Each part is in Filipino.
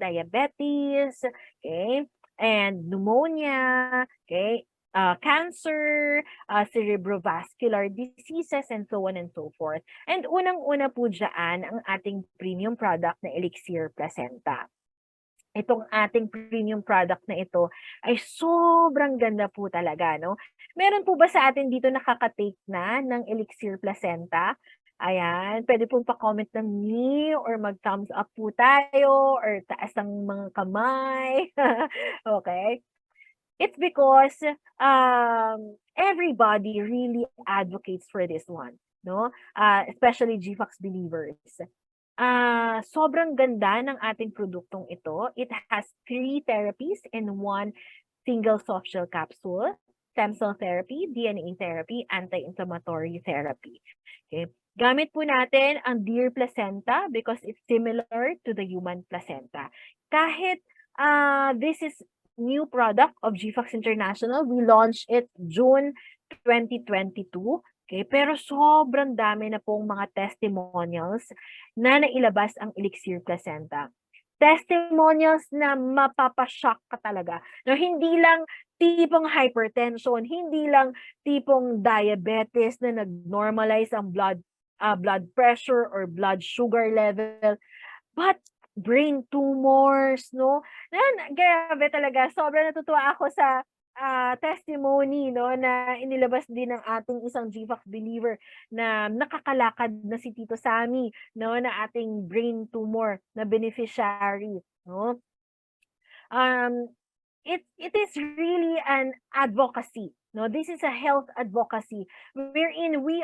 diabetes, okay, and pneumonia, okay, cancer, cerebrovascular diseases, and so on and so forth. And unang-una po dyan, ang ating premium product na Elixir Placenta. Itong ating premium product na ito ay sobrang ganda po talaga, no? Meron po ba sa atin dito nakaka-take na ng Elixir Placenta? Ayan, pwede pong pa-comment ng me or mag-thumbs up po tayo or taas ang mga kamay. Okay? It's because everybody really advocates for this one, no? Especially GFoxx believers. Sobrang ganda ng ating produktong ito. It has 3 therapies in one single soft gel capsule: stem cell therapy, DNA therapy, anti-inflammatory therapy. Okay. Gamit po natin ang deer placenta because it's similar to the human placenta. Kahit this is new product of GFoxx International, we launched it June 2022. Okay, pero sobrang dami na pong mga testimonials na nailabas ang Elixir Placenta. Testimonials na mapapashock ka talaga. No, hindi lang tipong hypertension, hindi lang tipong diabetes na nag-normalize ang blood pressure or blood sugar level, but brain tumors, no? Grabe talaga. Sobrang natutuwa ako sa testimony, no, na inilabas din ng ating isang GFoxx believer na nakakalakad na si Tito Sammy, no, na ating brain tumor na beneficiary, no. It is really an advocacy, no. This is a health advocacy wherein we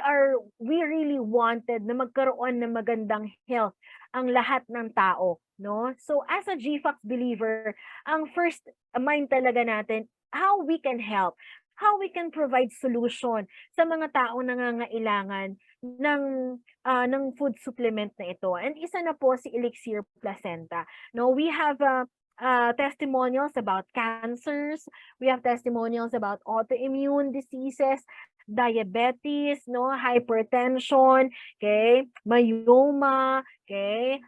really wanted na magkaroon ng magandang health ang lahat ng tao, no. So as a GFoxx believer, ang first mind talaga natin, how we can help, how we can provide solution sa mga taong nangangailangan ng food supplement na ito. And isa na po si Elixir Placenta. No, we have testimonials about cancers, we have testimonials about autoimmune diseases, diabetes, no, hypertension, okay, myoma, okay,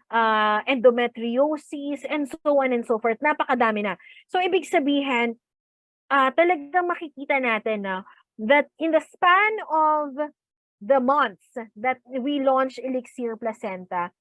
endometriosis, and so on and so forth. Napakadami na. So ibig sabihin, talagang makikita natin na that in the span of the months that we launch Elixir Placenta,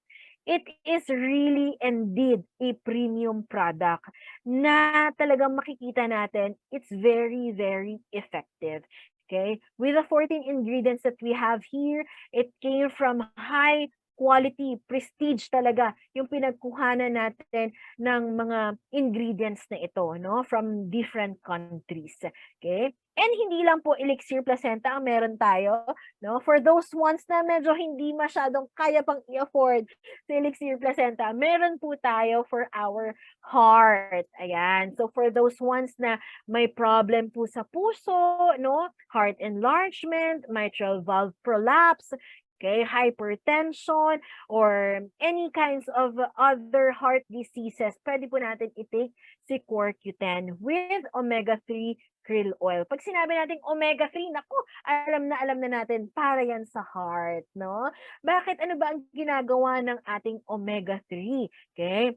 it is really indeed a premium product na talagang makikita natin it's very, very effective. Okay? With the 14 ingredients that we have here, it came from high quality, prestige talaga yung pinagkuhanan natin ng mga ingredients na ito, no, from different countries. Okay? And hindi lang po Elixir Placenta ang meron tayo, no? For those ones na medyo hindi masyadong kaya pang i-afford sa Elixir Placenta, meron po tayo for our heart. Ayan. So for those ones na may problem po sa puso, no, heart enlargement, mitral valve prolapse, okay, hypertension, or any kinds of other heart diseases, pwede po natin i-take si CoreQ10 with omega-3 krill oil. Pag sinabi natin omega-3, naku, alam na natin, para yan sa heart, no? Bakit? Ano ba ang ginagawa ng ating omega-3? Okay?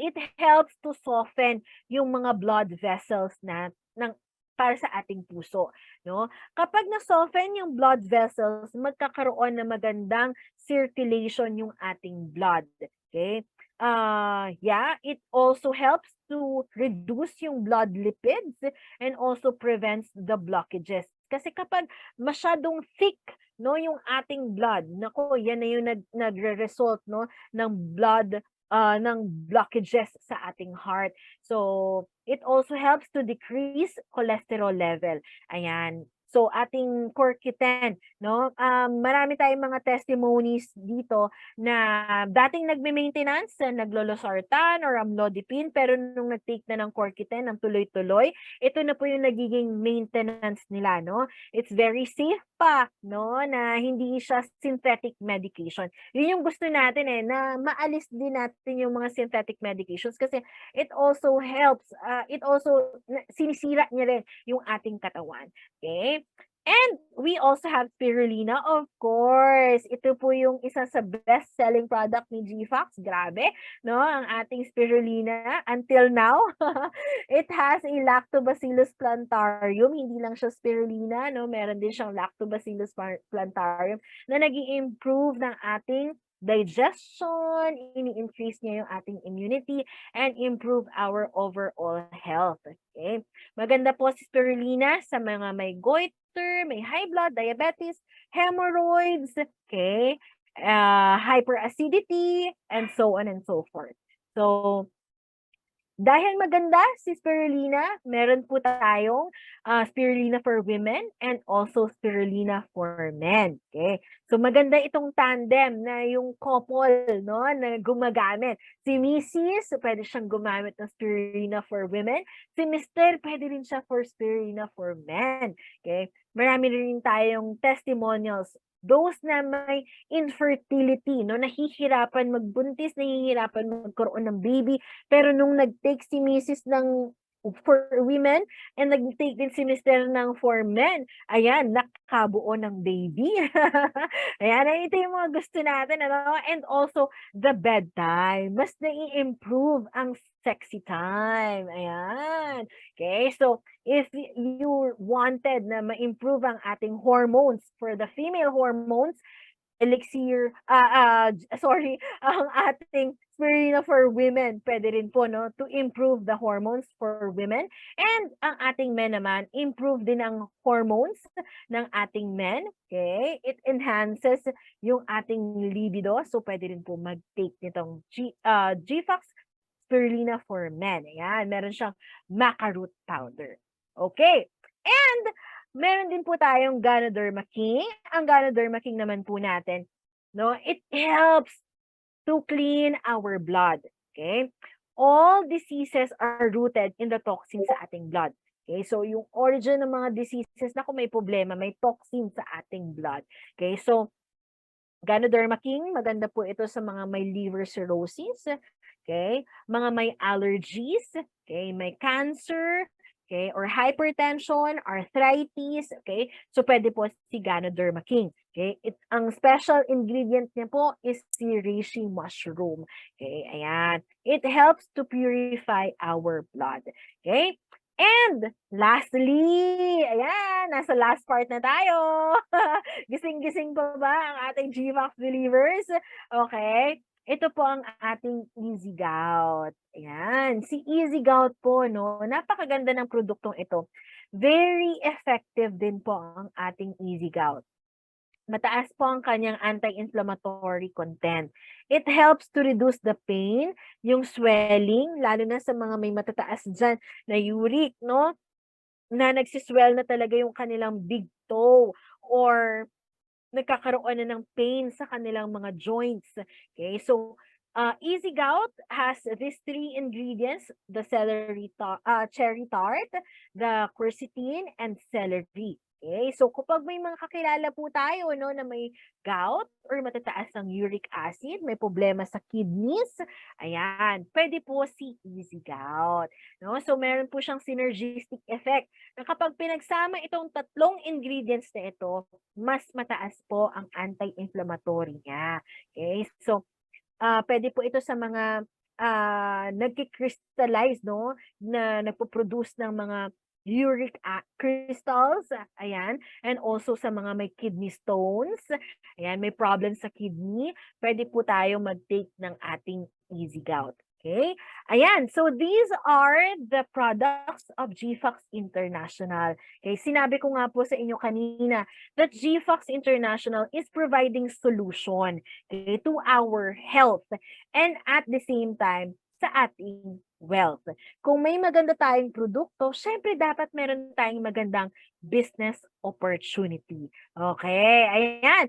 It helps to soften yung mga blood vessels para sa ating puso, no? Kapag na-soften yung blood vessels, magkakaroon ng magandang circulation yung ating blood, okay? It also helps to reduce yung blood lipids and also prevents the blockages. Kasi kapag masyadong thick, no, yung ating blood, nako, yan na yung nagre-result, no, ng blood ng blockages sa ating heart. So, it also helps to decrease cholesterol level. Ayan. So, ating CoreQ10, no? Marami tayong mga testimonies dito na dating nagme-maintenance, naglolosartan or amlodipine, pero nung nag-take na ng CoreQ10 ng tuloy-tuloy, ito na po yung nagiging maintenance nila, no? It's very safe pa, no? Na hindi siya synthetic medication. Yun yung gusto natin na maalis din natin yung mga synthetic medications kasi it also helps, it also sinisira niya rin yung ating katawan. Okay? And we also have spirulina, of course. Ito po yung isa sa best-selling product ni GFoxx. Grabe, no? Ang ating spirulina until now, it has a Lactobacillus plantarium. Hindi lang siya spirulina, no? Meron din siyang Lactobacillus plantarium na nag-i-improve ng ating digestion, ini-increase niya yung ating immunity, and improve our overall health. Okay? Maganda po si spirulina sa mga may goiter, may high blood, diabetes, hemorrhoids, okay, hyperacidity, and so on and so forth. So, dahil maganda si spirulina, meron po tayong spirulina for women and also spirulina for men. Okay? So maganda itong tandem na yung couple, no, na gumagamit. Si Mrs. pwede siyang gumamit ng spirulina for women. Si Mr. pwede rin siya for spirulina for men. Okay? Marami rin tayong testimonials. Those na may infertility, no, nahihirapan magbuntis, nahihirapan magkaroon ng baby, pero nung nag-take si Mrs. ng for women and nag-take din si Mr. ng for men, ayan, nakabuo ng baby. Ayan, ito yung mga gusto natin, ano? And also, the bedtime. Mas nai-improve ang sexy time. Ayan. Okay, so if you wanted na ma-improve ang ating hormones for the female hormones, Elixir, ang ating spirulina for women, pwede rin po, no, to improve the hormones for women. And ang ating men naman, improve din ang hormones ng ating men. Okay? It enhances yung ating libido. So, pwede rin po mag-take nitong GFoxx spirulina for men. Ayan, meron siyang maca root powder. Okay. And meron din po tayong Ganoderma King. Ang Ganoderma King naman po natin, no, it helps to clean our blood. Okay? All diseases are rooted in the toxins sa ating blood. Okay? So, yung origin ng mga diseases na kung may problema, may toxin sa ating blood. Okay? So, Ganoderma King, maganda po ito sa mga may liver cirrhosis. Okay? Mga may allergies. Okay? May cancer. Okay, or hypertension, arthritis, okay? So, pwede po si Ganoderma King. Okay? Ang special ingredient niya po is si reishi mushroom. Okay, ayan. It helps to purify our blood. Okay? And lastly, ayan, nasa last part na tayo. Gising-gising pa ba ang ating GFoxx believers? Okay? Ito po ang ating Easy Gout. Ayan, si Easy Gout po, no, napakaganda ng produktong ito. Very effective din po ang ating Easy Gout. Mataas po ang kanyang anti-inflammatory content. It helps to reduce the pain, yung swelling, lalo na sa mga may matataas dyan na uric, no, na nagsiswell na talaga yung kanilang big toe or nagkakaroon na ng pain sa kanilang mga joints. Okay, so Easy Gout has these 3 ingredients, the cherry tart, the quercetin, and celery. Okay, so kapag may mga kakilala po tayo, no, na may gout or matataas ang uric acid, may problema sa kidneys, ayan, pwede po si Easy Gout. No? So meron po siyang synergistic effect na kapag pinagsama itong 3 ingredients na ito, mas mataas po ang anti-inflammatory niya. Okay? So, pwede po ito sa mga nagki-crystallize, no, na nagpo-produce ng mga uric crystals, ayan, and also sa mga may kidney stones, ayan, may problem sa kidney, pwede po tayo mag-take ng ating Easy Gout. Okay? Ayan, so these are the products of GFoxx International. Okay, sinabi ko nga po sa inyo kanina that GFoxx International is providing solution, okay, to our health and at the same time sa ating wealth. Kung may maganda tayong produkto, syempre dapat meron tayong magandang business opportunity. Okay, ayan.